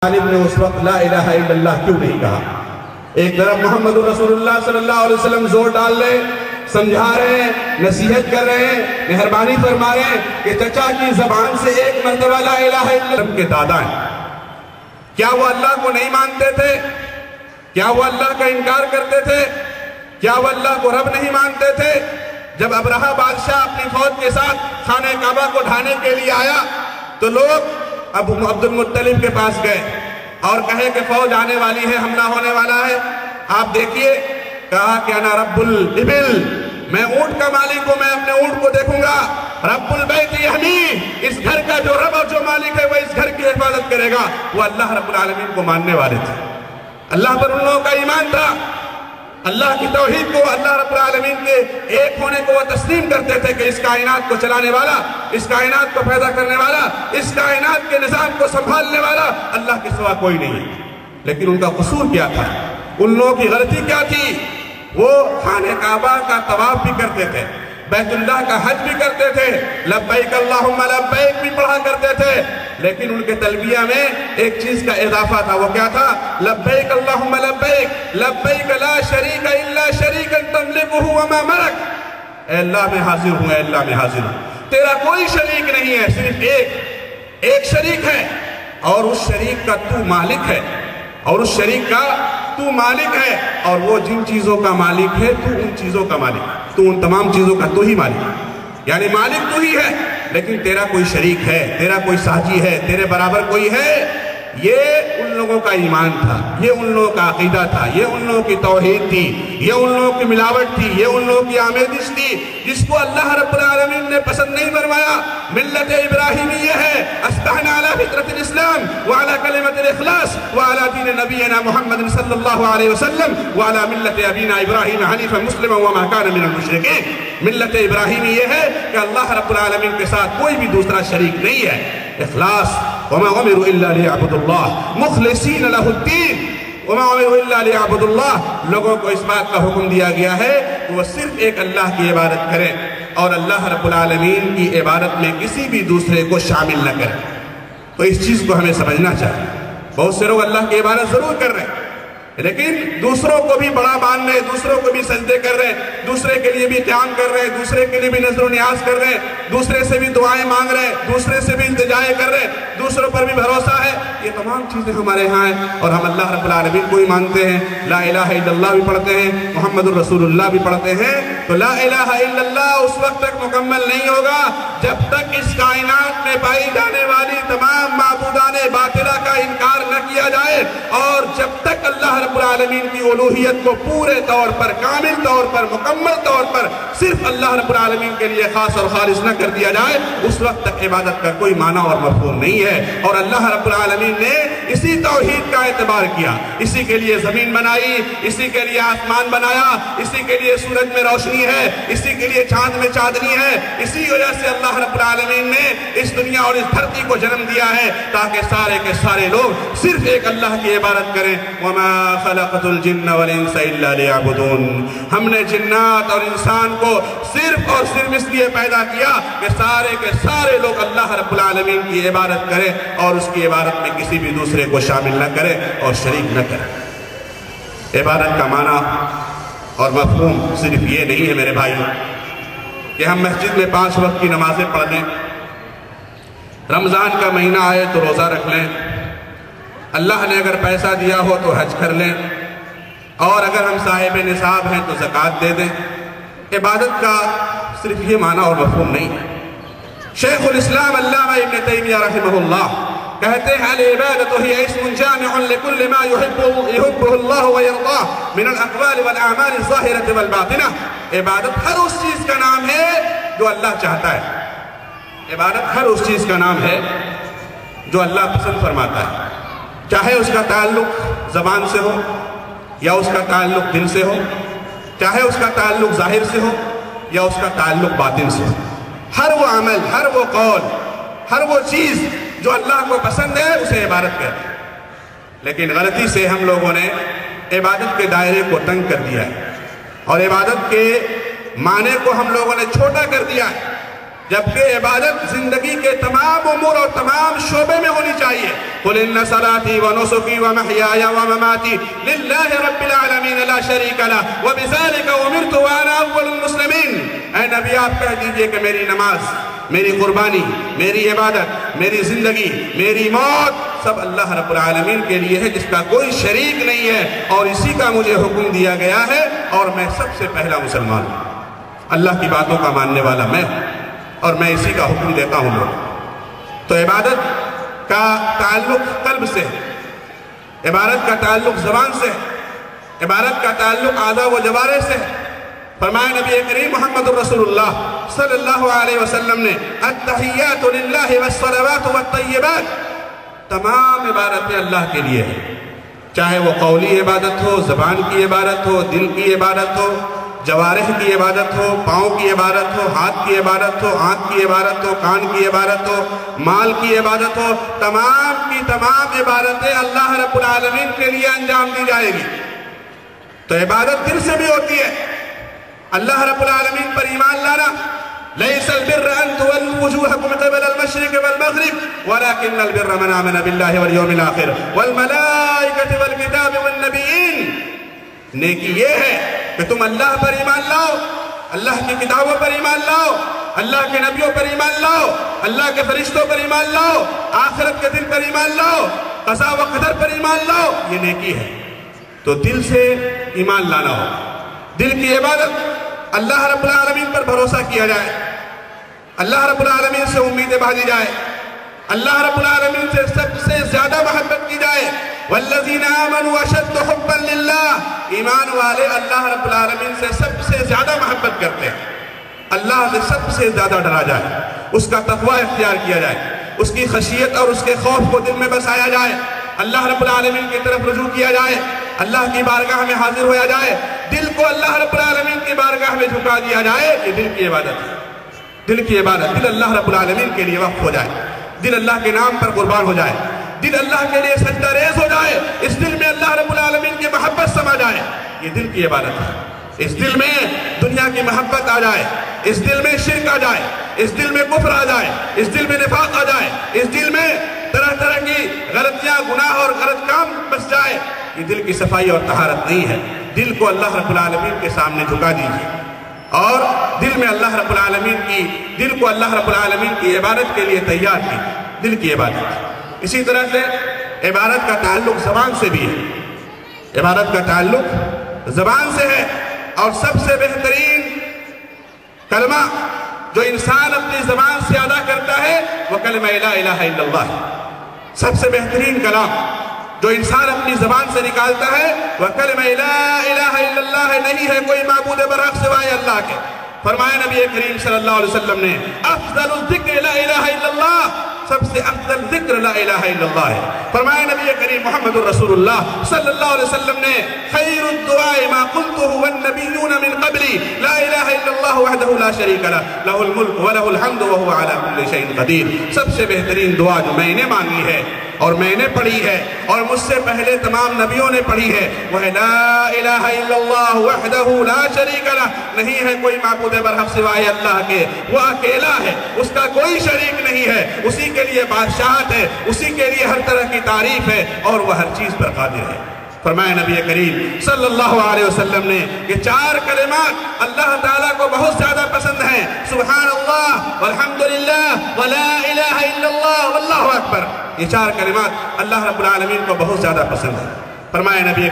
طالب نے اس وقت لا الہ الا اللہ کیوں نہیں کہا؟ ایک طرف محمد رسول اللہ صلی اللہ علیہ وسلم زور ڈال رہے، سمجھا رہے ہیں، نصیحت کر رہے ہیں، مہربانی فرما رہے ہیں کہ چچا کی زبان سے ایک مرتبہ لا الہ الا اللہ کے دادا ہیں۔ کیا وہ اللہ کو نہیں مانتے تھے؟ کیا وہ اللہ کا انکار کرتے تھے؟ کیا وہ اللہ کو رب نہیں مانتے تھے؟ جب ابرہہ بادشاہ اپنی فوج کے ساتھ خانہ کعبہ کو ڈھانے کے لیے آیا تو لوگ ابو عبد المطلب کے پاس گئے اور کہے کہ فوج آنے والی ہے، حملہ ہونے والا ہے، آپ دیکھیے۔ کہا کہ انا رب الابل، میں اونٹ کا مالک ہوں، میں اپنے اونٹ کو دیکھوں گا۔ رب البیت یحمی، اس گھر کا جو رب اور جو مالک ہے وہ اس گھر کی حفاظت کرے گا۔ وہ اللہ رب العالمین کو ماننے والے تھے، اللہ پر ان لوگوں کا ایمان تھا، اللہ کی توحید کو، اللہ رب العالمین کے ایک ہونے کو وہ تسلیم کرتے تھے کہ اس کائنات کو چلانے والا، اس کائنات کو پیدا کرنے والا، اس کائنات کے نظام کو سنبھالنے والا اللہ کے سوا کوئی نہیں ہے۔ لیکن ان کا قصور کیا تھا؟ ان لوگوں کی غلطی کیا تھی؟ وہ خانہ کعبہ کا طواف بھی کرتے تھے، بیت اللہ کا حج بھی کرتے تھے، لبیک اللہم لبیک بھی پڑھا کرتے تھے، لیکن ان کے تلبیہ میں ایک چیز کا اضافہ تھا۔ وہ کیا تھا؟ لبیک اللہم لبیک، لبیک لا شریک الا شریکا تملکہ وما ملک۔ اے اللہ میں حاضر ہوں، اے اللہ میں حاضر ہوں، تیرا کوئی شریک نہیں ہے، صرف ایک شریک ہے، اور اس شریک کا تو مالک ہے، اور اس شریک کا تو مالک ہے، اور وہ جن چیزوں کا مالک ہے تو ان چیزوں کا مالک ہے، تو ان تمام چیزوں کا تو ہی مالک ہے، یعنی مالک تو ہی ہے، لیکن تیرا کوئی شریک ہے، تیرا کوئی ساجی ہے، تیرے برابر کوئی ہے۔ یہ ان لوگوں کا ایمان تھا، یہ ان لوگوں کا عقیدہ تھا، یہ ان لوگوں کی توحید تھی، یہ ان لوگوں کی ملاوٹ تھی، یہ ان لوگوں کی آمیزش تھی، جس کو اللہ رب العالمین نے پسند نہیں فرمایا۔ ملت ابراہیمی یہ ہے، استحنا علی فطرت الاسلام وعلی کلمت الاخلاص وعلی دین نبینا محمد صلی اللہ علیہ وسلم وعلی ملت ابینا ابراہیم حنیفا مسلما وما کان من المشرکین۔ ملت ابراہیمی یہ ہے کہ اللہ رب العالمین کے ساتھ کوئی بھی دوسرا شریک نہیں ہے، اخلاص۔ وما امروا الا ليعبدوا الله مخلصین لہ الدین، وما امروا الا ليعبدوا الله۔ لوگوں کو اس بات کا حکم دیا گیا ہے کہ وہ صرف ایک اللہ کی عبادت کریں اور اللہ رب العالمین کی عبادت میں کسی بھی دوسرے کو شامل نہ کریں۔ تو اس چیز کو ہمیں سمجھنا چاہیے۔ بہت سے لوگ اللہ کی عبادت ضرور کر رہے ہیں، لیکن دوسروں کو بھی بڑا مان رہے، دوسروں کو بھی سجدے کر رہے، دوسرے کے لیے بھی قیام کر رہے، دوسرے کے لیے بھی نذر و نیاز کر رہے، دوسرے سے بھی دعائیں مانگ رہے، دوسرے سے بھی التجائیں کر رہے، دوسروں پر بھی بھروسہ ہے۔ یہ تمام چیزیں ہمارے ہاں ہیں، اور ہم اللہ رب العالمین کو ہی مانتے ہیں، لا الہ الا اللہ بھی پڑھتے ہیں، محمد الرسول اللہ بھی پڑھتے ہیں۔ تو لا الہ الا اللہ اس وقت تک مکمل نہیں ہوگا جب تک اس کائنات میں پائی جانے والی تمام معبودان باطلہ کا انکار نہ کیا جائے، اور جب تک اللہ رب العالمین کی الوہیت کو پورے طور پر، کامل طور پر، مکمل طور پر صرف اللہ رب العالمین کے لیے خاص اور خالص نہ کر دیا جائے، اس وقت تک عبادت کا کوئی معنی اور مفہوم نہیں ہے۔ اور اللہ رب العالمین نے اسی توحید کا اعتبار کیا، اسی کے لیے زمین بنائی، اسی کے لیے آسمان بنایا، اسی کے لیے سورج میں روشنی ہے، اسی کے لیے چاند میں چاندنی ہے، اسی وجہ سے اللہ رب العالمین نے اس دنیا اور اس دھرتی کو جنم دیا ہے تاکہ سارے کے سارے لوگ صرف ایک اللہ کی عبادت کریں۔ وما خلقت الجن والانس الا ليعبدون۔ ہم نے جنات اور انسان کو صرف اور صرف اس لیے پیدا کیا کہ سارے کے سارے لوگ اللہ رب العالمین کی عبادت کریں، اور اس کی عبادت میں کسی بھی دوسرے کو شامل نہ کریں اور شریک نہ کریں۔ عبادت کا معنی اور مفہوم صرف یہ نہیں ہے میرے بھائیوں کہ ہم مسجد میں 5 وقت کی نمازیں پڑھ لیں، رمضان کا مہینہ آئے تو روزہ رکھ لیں، اللہ نے اگر پیسہ دیا ہو تو حج کر لیں، اور اگر ہم صاحب نصاب ہیں تو زکوٰۃ دے دیں۔ عبادت کا صرف یہ معنی اور مفہوم نہیں ہے۔ شیخ الاسلام علامہ ابن تیمیہ رحمہ اللہ کہتے ہیں العبادت ہی اسم جامع لکل ما یحبہ اللہ ویرضاہ من الاقوال والاعمال الظاہرۃ والباطنہ۔ عبادت ہر اس چیز کا نام ہے جو اللہ چاہتا ہے، عبادت ہر اس چیز کا نام ہے جو اللہ پسند فرماتا ہے، چاہے اس کا تعلق زبان سے ہو یا اس کا تعلق دل سے ہو، چاہے اس کا تعلق ظاہر سے ہو یا اس کا تعلق باطن سے ہو۔ ہر وہ عمل، ہر وہ قول، ہر وہ چیز جو اللہ کو پسند ہے اسے عبادت کہتے ہیں۔ لیکن غلطی سے ہم لوگوں نے عبادت کے دائرے کو تنگ کر دیا ہے، اور عبادت کے معنی کو ہم لوگوں نے چھوٹا کر دیا ہے۔ جبکہ عبادت زندگی کے تمام امور اور تمام شعبے میں ہونی چاہیے۔ قُلْ إِنَّ صَلَاتِي وَنُسُكِي وَمَحْيَايَ وَمَمَاتِي لِلَّهِ رَبِّ الْعَالَمِينَ لَا شَرِيكَ لَهُ وَبِذَلِكَ أُمِرْتُ وَأَنَا أَوَّلُ الْمُسْلِمِينَ۔ اے نبی آپ کہہ دیجئے کہ میری نماز، میری قربانی، میری عبادت، میری زندگی، میری موت سب اللہ رب العالمین کے لیے ہے، جس کا کوئی شریک نہیں ہے، اور اسی کا مجھے حکم دیا گیا ہے، اور میں سب سے پہلا مسلمان ہوں۔ اللہ کی باتوں کا ماننے والا میں ہوں، اور میں اسی کا حکم دیتا ہوں لوگ۔ تو عبادت کا تعلق قلب سے، عبادت کا تعلق زبان سے، عبادت کا تعلق اعضاء و جوارح سے۔ فرمایا نبی کریم محمد رسول اللہ صلی اللہ علیہ وسلم نے التحیات للہ والصلوات والطیبات، تمام عبادتیں اللہ کے لیے ہیں، چاہے وہ قولی عبادت ہو، زبان کی عبادت ہو، دل کی عبادت ہو، جوارح کی عبادت ہو، پاؤں کی عبادت ہو، ہاتھ کی عبادت ہو، آنکھ کی عبادت ہو، کان کی عبادت ہو، مال کی عبادت ہو، تمام کی تمام عبادتیں اللہ رب العالمین کے لیے انجام دی جائے گی۔ تو عبادت دل سے بھی ہوتی ہے، اللہ رب العالمین پر ایمان لانا۔ لَيْسَ الْبِرَّ أَن تُوَلُّوا وُجُوهَكُمْ قِبَلَ الْمَشْرِقِ وَالْمَغْرِبِ وَلَكِنَّ الْبِرَّ مَنْ آمَنَ بِاللَّهِ وَالْيَوْمِ الْآخِرِ وَالْمَلَائِكَةِ وَالْكِتَابِ وَالنَّبِيِّينَ۔ نیکی یہ ہے کہ تم اللہ پر ایمان لاؤ، اللہ کی کتابوں پر ایمان لاؤ، اللہ کے نبیوں پر ایمان لاؤ، اللہ کے فرشتوں پر ایمان لاؤ، آخرت کے دن پر ایمان لاؤ، قضاء و قدر پر ایمان لاؤ، یہ نیکی ہے۔ تو دل سے ایمان لانا ہو، دل کی عبادت، اللہ رب العالمین پر بھروسہ کیا جائے، اللہ رب العالمین سے امیدیں باندھی جائے، اللہ رب العالمین سے سب سے زیادہ محبت کی جائے۔ والذین آمنوا اشد حبا للہ، ایمان والے اللہ رب العالمین سے سب سے زیادہ محبت کرتے ہیں، اللہ سے سب سے زیادہ ڈرا جائے، اس کا تقوی اختیار کیا جائے، اس کی خشیت اور اس کے خوف کو دل میں بسایا جائے، اللہ رب العالمین کی طرف رجوع کیا جائے، اللہ کی بارگاہ میں حاضر ہویا جائے، دل کو اللہ رب العالمین کی بارگاہ میں جھکا دیا جائے۔ یہ دل کی عبادت ہے، دل کی عبادت، دل اللہ رب العالمین کے لیے وقف ہو جائے، دل اللہ کے نام پر قربان ہو جائے، دل اللہ کے لیے سجدہ ریز ہو جائے، اس دل میں اللہ رب العالمین کی محبت سما جائے، یہ دل کی عبادت ہے۔ اس دل میں دنیا کی محبت آ جائے، اس دل میں شرک آ جائے، اس دل میں کفر آ جائے، اس دل میں نفاق آ جائے، اس دل میں طرح طرح کی غلطیاں، گناہ اور غلط کام بس جائے، یہ دل کی صفائی اور طہارت نہیں ہے۔ دل کو اللہ رب العالمین کے سامنے جھکا دیجیے، اور دل میں اللہ رب العالمین کی، دل کو اللہ رب العالمین کی عبادت کے لیے تیار کی، دل کی عبادت۔ اسی طرح سے عبادت کا تعلق زبان سے بھی ہے، عبادت کا تعلق زبان سے ہے، اور سب سے بہترین کلمہ جو انسان اپنی زبان سے ادا کرتا ہے وہ کلمہ لا الہ الا اللہ ہے۔ سب سے بہترین کلام جو انسان اپنی زبان سے نکالتا ہے وہ کلمہ لا الہ الا اللہ ہے، نہیں ہے کوئی معبود برحق سوائے اللہ کے۔ فرمایا نبی کریم صلی اللہ علیہ وسلم نے افضل الذکر لا الہ الا اللہ، سب سے افضل ذکر لا الہ الا اللہ ہے۔ فرمایا نبی کریم محمد رسول اللہ صلی اللہ علیہ وسلم نے خیر الدعاء ما قلته والنبیون من قبلی لا الہ الا اللہ وحدہ لا شریک لہ لہ الملک ولہ الحمد وہو علی کل شیء قدیر۔ سب سے بہترین دعا جو میں نے مانگی ہے اور میں نے پڑھی ہے اور مجھ سے پہلے تمام نبیوں نے پڑھی ہے وہ ہے لا الہ الا اللہ وحدہ لا شریک لہ، نہیں ہے کوئی معبود برحق سوائے اللہ کے، وہ اکیلا ہے، اس کا کوئی شریک نہیں ہے، اسی کے لیے بادشاہت ہے، اسی کے لیے ہر طرح کی تعریف ہے، اور وہ ہر چیز پر قادر ہے۔ فرمایا نبی کریم صلی اللہ علیہ وسلم نے یہ چار کلمات اللہ تعالیٰ کو بہت زیادہ پسند ہیں، سبحان اللہ والحمدللہ ولا الہ الا اللہ واللہ اکبر۔ یہ چار کلمات اللہ رب العالمین کو بہت زیادہ پسند ہیں۔ فرمایا نبی